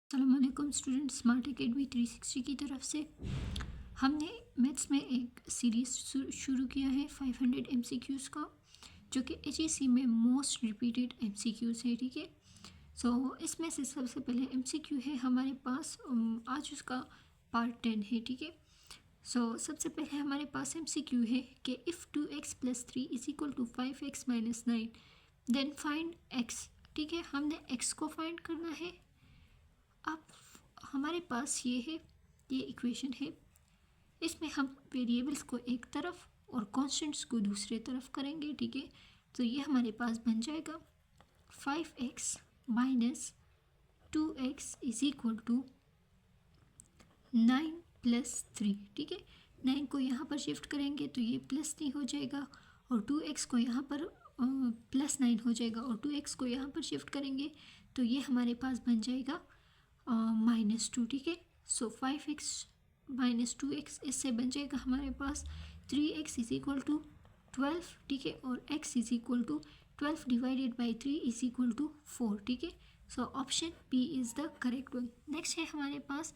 अस्सलामुअलैकुम student, smart academy 360 की तरफ से हमने मैथ्स में एक सीरीज़ शुरू किया है 500 MCQs का, जो कि HEC में मोस्ट रिपीटेड MCQs है। ठीक है, सो इसमें से सबसे पहले MCQ है हमारे पास, आज उसका पार्ट 10 है। ठीक है, सो सबसे पहले हमारे पास MCQ है कि if 2x + 3 = 5x - 9 then find x। ठीक है, हमने x को फाइंड करना है। अब हमारे पास ये है, ये इक्वेशन है। इसमें हम वेरिएबल्स को एक तरफ और कॉन्स्टेंट्स को दूसरे तरफ करेंगे। ठीक है, तो ये हमारे पास बन जाएगा 5x - 2x = 9 + 3। ठीक है, 9 को यहाँ पर शिफ्ट करेंगे तो ये +3 हो जाएगा, और 2x को यहाँ पर +9 हो जाएगा, और 2x को यहाँ पर शिफ्ट करेंगे तो ये हमारे पास बन जाएगा -2। ठीक है, सो 5x - 2x, इससे बन जाएगा हमारे पास 3x = 12। ठीक है, और x = 12 / 3 = 4। ठीक है, so option B is the correct one. Next है हमारे पास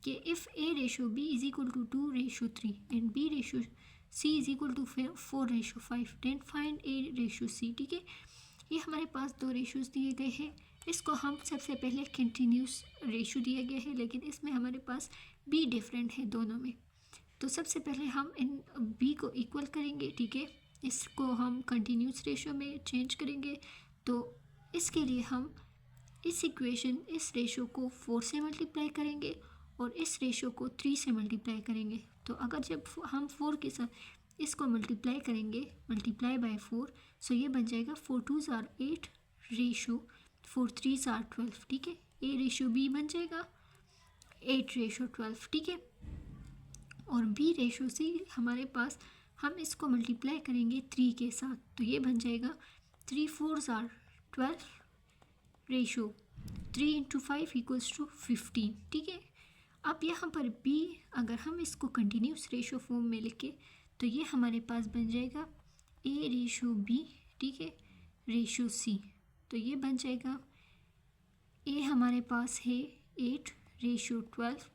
कि if a/b = 2/3 and b/c = 4/5 then find a/c। ठीक है, ये हमारे पास दो रेशोज़ दिए गए हैं। इसको हम सबसे पहले कंटिन्यूस रेशो दिया गया है, लेकिन इसमें हमारे पास b डिफरेंट है दोनों में। तो सबसे पहले हम इन b को इक्वल करेंगे। ठीक है, इसको हम कंटिन्यूस रेशो में चेंज करेंगे। तो इसके लिए हम इस इक्वेशन, इस रेशो को 4 से मल्टीप्लाई करेंगे और इस रेशो को 3 से मल्टीप्लाई करेंगे। तो अगर जब हम 4 के साथ इसको मल्टीप्लाई करेंगे, मल्टीप्लाई बाय 4, सो ये बन जाएगा 4 2s are 8 ratio 4 3s are 12। ठीक है, a/b बन जाएगा 8/12। ठीक है, और b/c हमारे पास, हम इसको मल्टीप्लाई करेंगे 3 के साथ, तो ये बन जाएगा 3 4s are 12 रेशो 3 × 5 = 15। ठीक है, अब यहाँ पर b, अगर हम इसको कंटिन्यूस रेशो फॉर्म में लिखें तो ये हमारे पास बन जाएगा a/b। ठीक है, रेशो c, तो ये बन जाएगा a हमारे पास है 8/12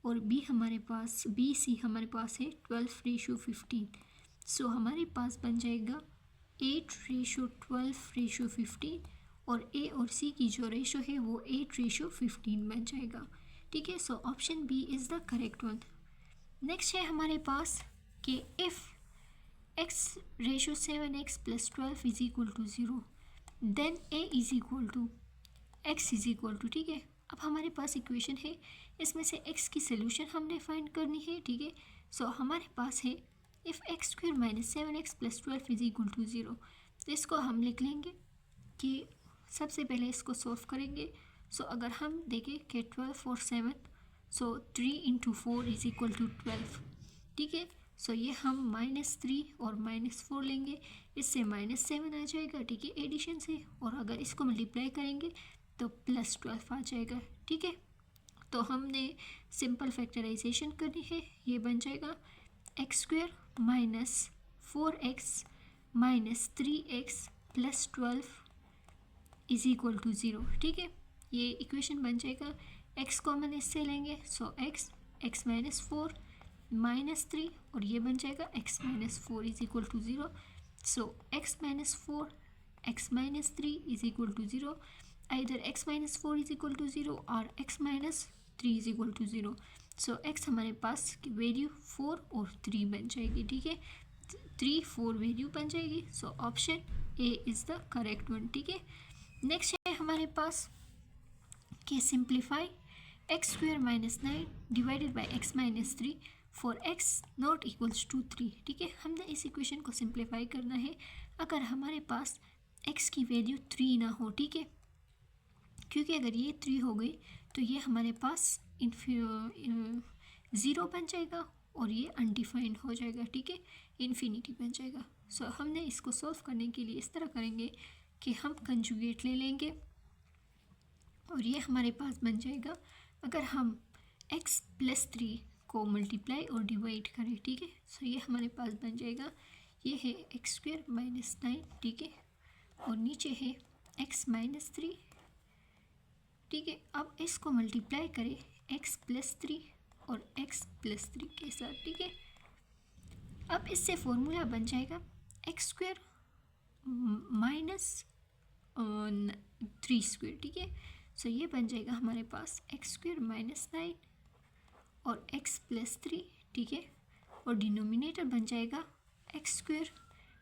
और b हमारे पास, bc हमारे पास है 12/15। सो हमारे पास बन जाएगा 8/12/15, और a और c की जो रेशो है वो 8/15 बन जाएगा। ठीक है, so option B is the correct one. Next है हमारे पास कि if x/7x + 12 = 0 then a = x = ठीक है, अब हमारे पास इक्वेशन है, इसमें से x की सोल्यूशन हमने फाइंड करनी है। ठीक है, सो हमारे पास है इफ़ x² - 7x + 12 = 0। तो इसको हम लिख लेंगे कि सबसे पहले इसको सॉल्व करेंगे। सो अगर हम देखें कि 12 और 7, सो 3 × 4 = 12। ठीक है, सो ये हम -3 और -4 लेंगे, इससे -7 आ जाएगा। ठीक है, एडिशन से, और अगर इसको मल्टीप्लाई करेंगे तो +12 आ जाएगा। ठीक है, तो हमने सिंपल फैक्टराइजेशन करनी है। ये बन जाएगा x² - 4x - 3x + 12 = 0। ठीक है, ये इक्वेशन बन जाएगा। x कॉमन इससे लेंगे, सो x - 4 - 3, और ये बन जाएगा x - 4 = 0। सो x - 4 x - 3 = 0, either x - 4 = 0 और x - 3 = 0। सो x हमारे पास की वैल्यू 4 और 3 बन जाएगी। ठीक है, 3 4 वैल्यू बन जाएगी। So option A is the correct one. ठीक है, नेक्स्ट है हमारे पास कि simplify x² - 9 / x - 3 for x not equals to 3। ठीक है, हमने इस इक्वेशन को सिंप्लीफाई करना है अगर हमारे पास x की वैल्यू 3 ना हो। ठीक है, क्योंकि अगर ये 3 हो गई तो ये हमारे पास 0 बन जाएगा और ये अनडिफाइंड हो जाएगा। ठीक है, इन्फिनिटी बन जाएगा। सो हमने इसको सॉल्व करने के लिए इस तरह करेंगे कि हम कंजुगेट ले लेंगे, और ये हमारे पास बन जाएगा अगर हम x + 3 को मल्टीप्लाई और डिवाइड करें। ठीक है, सो ये हमारे पास बन जाएगा, ये है x² - 9। ठीक है, और नीचे है x - 3 ठीक है। अब इसको मल्टीप्लाई करें x+3 और x+3 के साथ, ठीक है। अब इससे फॉर्मूला बन जाएगा x² माइनस 3², ठीक है। सो ये बन जाएगा हमारे पास x² माइनस 9 और x+3, ठीक है। और डिनोमिनेटर बन जाएगा x²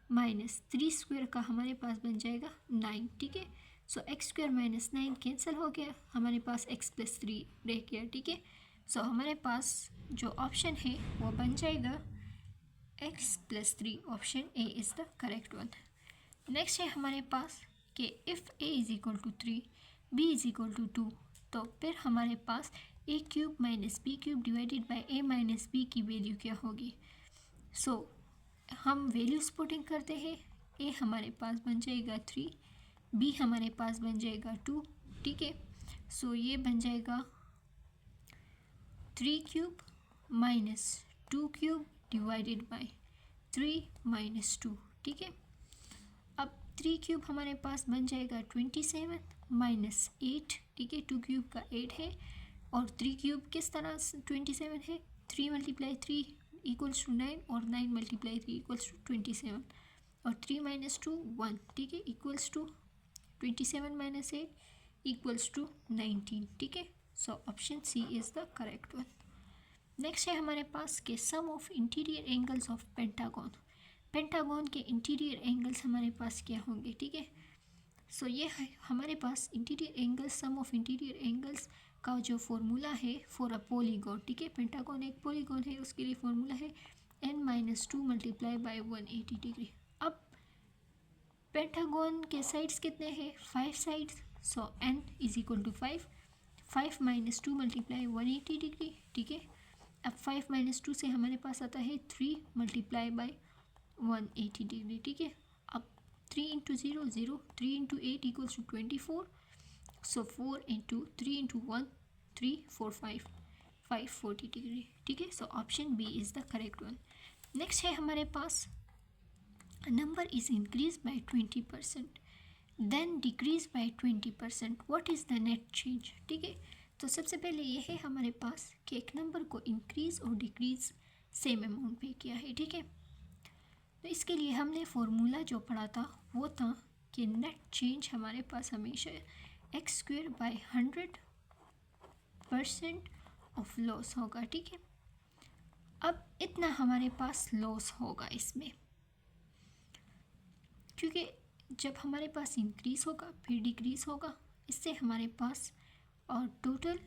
माइनस 3² का हमारे पास बन जाएगा 9, ठीक है। सो x² माइनस 9 कैंसिल हो गया, हमारे पास x+3 रह गया, ठीक है। सो हमारे पास जो ऑप्शन है वो बन जाएगा x+3, option A is the correct one. Next है हमारे पास कि if a is equal to 3 b is equal to 2, तो फिर हमारे पास a³ minus b³ divided by a minus b की वैल्यू क्या होगी। सो हम वैल्यूज पुटिंग करते हैं, a हमारे पास बन जाएगा 3, b हमारे पास बन जाएगा 2, ठीक है। सो ये बन जाएगा 3³ माइनस 2³ डिवाइडेड बाई 3 माइनस 2, ठीक है। अब 3³ हमारे पास बन जाएगा 27 माइनस 8, ठीक है। 2³ का 8 है और 3³ किस तरह 27 है, 3 मल्टीप्लाई 3 इक्वल्स टू 9 और 9 मल्टीप्लाई 3 इक्वल्स टू 27 और 3 माइनस 2 1, ठीक है, equals to 27 minus 8 equals to 19, ठीक है। So option C is the correct one. Next है हमारे पास के sum of interior angles of pentagon. Pentagon के इंटीरियर एंगल्स हमारे पास क्या होंगे, ठीक है। सो ये है हमारे पास interior angles, sum of interior angles का जो फॉर्मूला है फॉर अ पॉलीगॉन, ठीक है। पेंटागन एक पॉलीगॉन है, उसके लिए फॉर्मूला है n-2 मल्टीप्लाई बाई 180 डिग्री। अब पेंटागन के साइड्स कितने हैं, 5 sides. So n is equal to 5, 5 minus 2 multiply 180 degree, ठीक है। अब 5 माइनस 2 से हमारे पास आता है 3 मल्टीप्लाई बाई 180 डिग्री, ठीक है। अब 3 into 0 0, 3 into 8 equals to 24, so 4 into 3 into 1 3 4 5 540 degree, ठीक है। So option B is the correct one. Next है हमारे पास number is increase by 20% then decrease by 20%, what is the net change, ठीक है। तो सबसे पहले ये है हमारे पास कि एक नंबर को इंक्रीज और डिक्रीज सेम अमाउंट पे किया है, ठीक है। तो इसके लिए हमने फॉर्मूला जो पढ़ा था वो था कि नेट चेंज हमारे पास हमेशा x² बाई 100% ऑफ लॉस होगा, ठीक है। अब इतना हमारे पास लॉस होगा इसमें, क्योंकि जब हमारे पास इंक्रीज होगा फिर डिक्रीज होगा, इससे हमारे पास और टोटल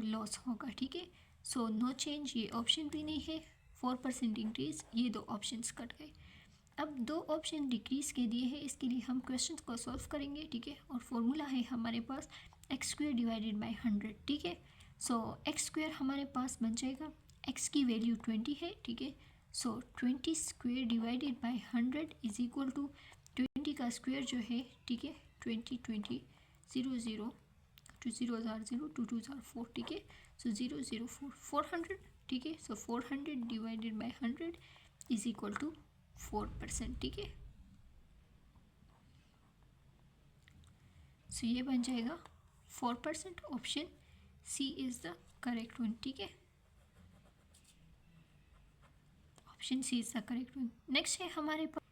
लॉस होगा, ठीक है। सो नो चेंज, ये ऑप्शन भी नहीं है। 4% इंक्रीज, ये दो ऑप्शंस कट गए। अब दो ऑप्शन डिक्रीज के दिए हैं, इसके लिए हम क्वेश्चन को सॉल्व करेंगे, ठीक है। और फॉर्मूला है हमारे पास x² डिवाइडेड बाई 100, ठीक है। सो x² हमारे पास बन जाएगा, x की वैल्यू 20 है, ठीक है। So 20² divided by 100 is equal to 20 का स्क्वायर जो है, ठीक है, 20 20 0 0 2 0 0 2 2 4, ठीक है। सो 0 0 4 400, ठीक है। So 400 divided by 100 is equal to 4%, ठीक है। सो ये बन जाएगा 4%, option C is the correct one, ठीक है। Option C is the correct one. Next है हमारे पास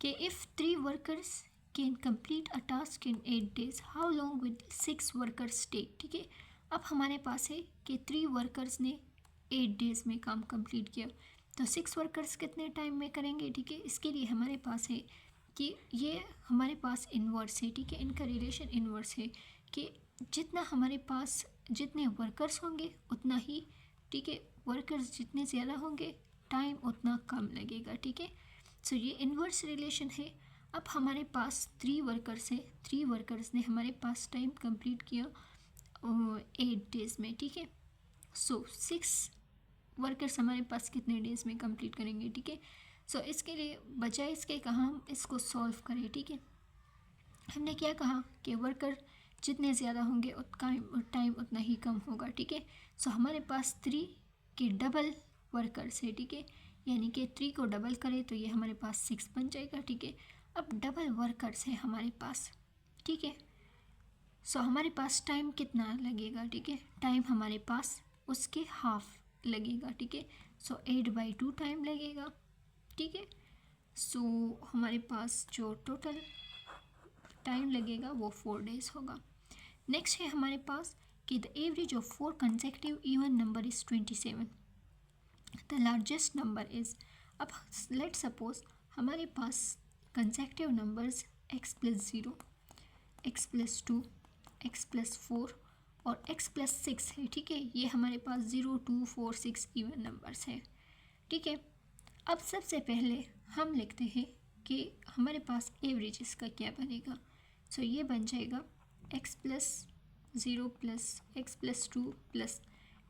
कि if 3 workers can complete a task in 8 days, how long with 6 workers take, ठीक है। अब हमारे पास है कि 3 वर्कर्स ने 8 days में काम कंप्लीट किया, तो 6 वर्कर्स कितने टाइम में करेंगे, ठीक है। इसके लिए हमारे पास है कि ये हमारे पास इन्वर्स है, ठीक है। इनका रिलेशन इन्वर्स है कि जितना हमारे पास जितने वर्कर्स होंगे उतना ही, ठीक है, वर्कर्स जितने ज़्यादा होंगे टाइम उतना कम लगेगा, ठीक है। सो ये इन्वर्स रिलेशन है। अब हमारे पास 3 वर्कर्स हैं, 3 वर्कर्स ने हमारे पास टाइम कंप्लीट किया 8 days में, ठीक है। सो 6 वर्कर्स हमारे पास कितने डेज में कंप्लीट करेंगे, ठीक है। सो इसके लिए बजाय इसके कहा हम इसको सॉल्व करें, ठीक है। हमने क्या कहा कि वर्कर जितने ज़्यादा होंगे टाइम उतना ही कम होगा, ठीक है। सो हमारे पास 3 के डबल वर्कर्स है, ठीक है, यानी कि 3 को डबल करें तो ये हमारे पास 6 बन जाएगा, ठीक है। अब डबल वर्कर्स है हमारे पास, ठीक है। सो हमारे पास टाइम कितना लगेगा, ठीक है, टाइम हमारे पास उसके हाफ लगेगा, ठीक है। सो 8/2 टाइम लगेगा, ठीक है। सो हमारे पास जो टोटल टाइम लगेगा वो 4 डेज होगा। नेक्स्ट है हमारे पास कि the average of 4 consecutive even number is 27, the largest number is. अब लेट सपोज हमारे पास consecutive numbers x+0, x+2, x+4 और x+6 है, ठीक है। ये हमारे पास 0, 2, 4, 6 इवन नंबर्स है, ठीक है। अब सबसे पहले हम लिखते हैं कि हमारे पास एवरेज इसका क्या बनेगा। सो ये बन जाएगा x+0 plus x+2 plus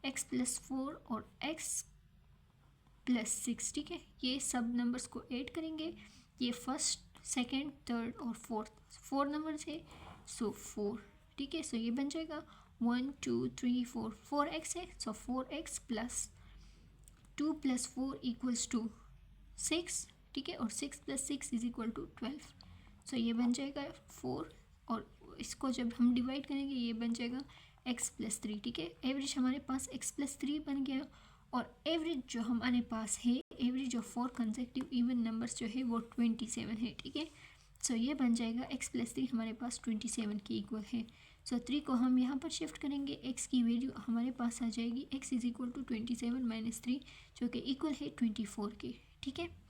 x+4 और x+6, ठीक है। ये सब नंबर्स को ऐड करेंगे, ये फर्स्ट, सेकंड, थर्ड और फोर्थ 4 नंबर्स है, सो 4, ठीक है। सो ये बन जाएगा 1 2 3 4 4x है, सो 4x प्लस 2 + 4 = 6, ठीक है, और 6 + 6 = 12। सो ये बन जाएगा 4 और इसको जब हम डिवाइड करेंगे ये बन जाएगा x+3, ठीक है। एवरेज हमारे पास x+3 बन गया और एवरेज जो हमारे पास है, average of 4 consecutive even numbers जो है वो 27 है, ठीक है। सो ये बन जाएगा x+3 हमारे पास 27 के इक्वल है। सो 3 को हम यहाँ पर शिफ्ट करेंगे, x की वैल्यू हमारे पास आ जाएगी x = 27 - 3 जो कि इक्वल है 24 के, ठीक है।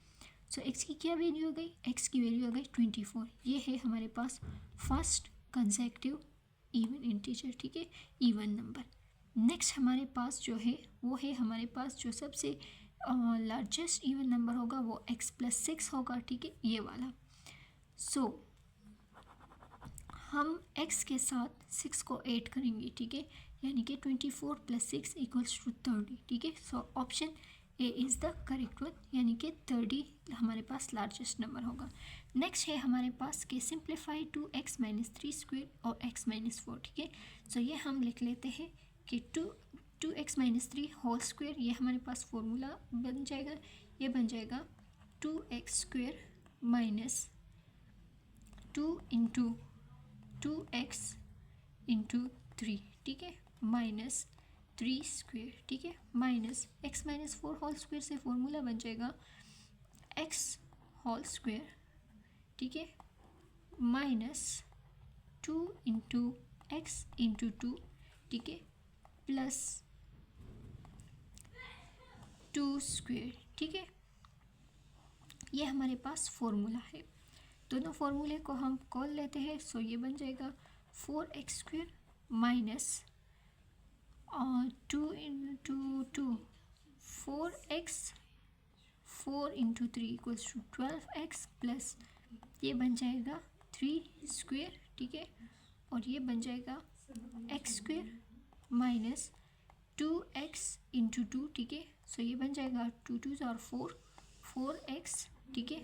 सो x की क्या वैल्यू आ गई, x की वैल्यू आ गई 24। ये है हमारे पास फर्स्ट कंसेक्यूटिव इवन इंटीजर, ठीक है, इवन नंबर। नेक्स्ट हमारे पास जो है वो है हमारे पास जो सबसे लार्जेस्ट इवन नंबर होगा वो x+6 होगा, ठीक है, ये वाला। सो हम x के साथ 6 को ऐड करेंगे, ठीक है, यानी कि 24 + 6 = 30, ठीक है। So option A is the correct one, यानी कि 30 हमारे पास लार्जेस्ट नंबर होगा। नेक्स्ट है हमारे पास कि सिंप्लीफाई 2x - 3² और x - 4, ठीक है। सो ये हम लिख लेते हैं कि 2x - 3² ये हमारे पास फॉर्मूला बन जाएगा, ये बन जाएगा 2x² - 2 × 2x × 3, ठीक है, -3², ठीक है, माइनस x - 4² से फॉर्मूला बन जाएगा x², ठीक है, -2 × x × 2, ठीक है, प्लस 2², ठीक है। ये हमारे पास फॉर्मूला है, दोनों फॉर्मूले को हम कॉल लेते हैं। सो ये बन जाएगा 4x² - 2 × 2 4x 4 × 3 = 12x प्लस ये बन जाएगा 3², ठीक है, और ये बन जाएगा x² - 2x × 2, ठीक है। सो ये बन जाएगा 2 2 = 4 4x, ठीक है,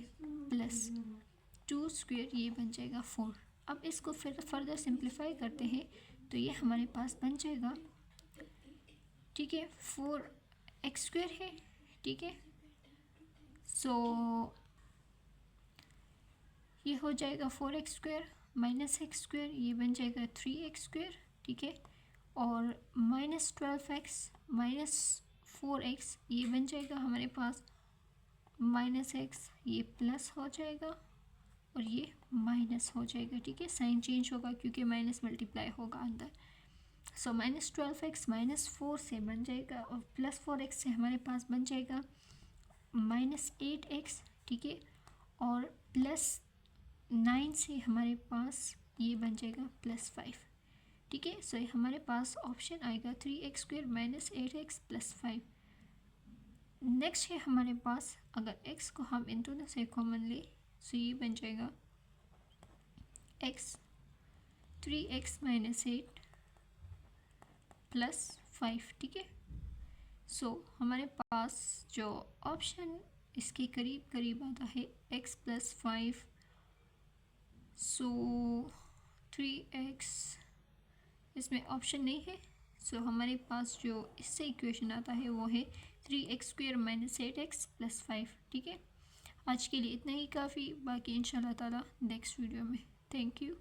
प्लस 2², ये बन जाएगा 4। अब इसको फिर फर्दर सिंप्लीफाई करते हैं तो ये हमारे पास बन जाएगा, ठीक है, 4x² है, ठीक है। सो ये हो जाएगा 4x² - x², ये बन जाएगा 3x², ठीक है, और -12x - 4x ये बन जाएगा हमारे पास -x, ये प्लस हो जाएगा और ये माइनस हो जाएगा, ठीक है, साइन चेंज होगा क्योंकि माइनस मल्टीप्लाई होगा अंदर। सो -12x -4 से बन जाएगा और +4x से हमारे पास बन जाएगा -8x, ठीक है, और +9 से हमारे पास ये बन जाएगा +5, ठीक है। सो हमारे पास ऑप्शन आएगा 3x² - 8x + 5। नेक्स्ट है हमारे पास अगर x को हम इन दोनों से कॉमन ले सो ये बन जाएगा x 3x - 8 + 5, ठीक है। सो हमारे पास जो ऑप्शन इसके करीब करीब आता है x + 5, सो 3x इसमें ऑप्शन नहीं है। सो हमारे पास जो इससे इक्वेशन आता है वो है 3x² - 8x + 5, ठीक है। आज के लिए इतना ही काफ़ी, बाकी इंशाल्लाह ताला नेक्स्ट वीडियो में। Thank you.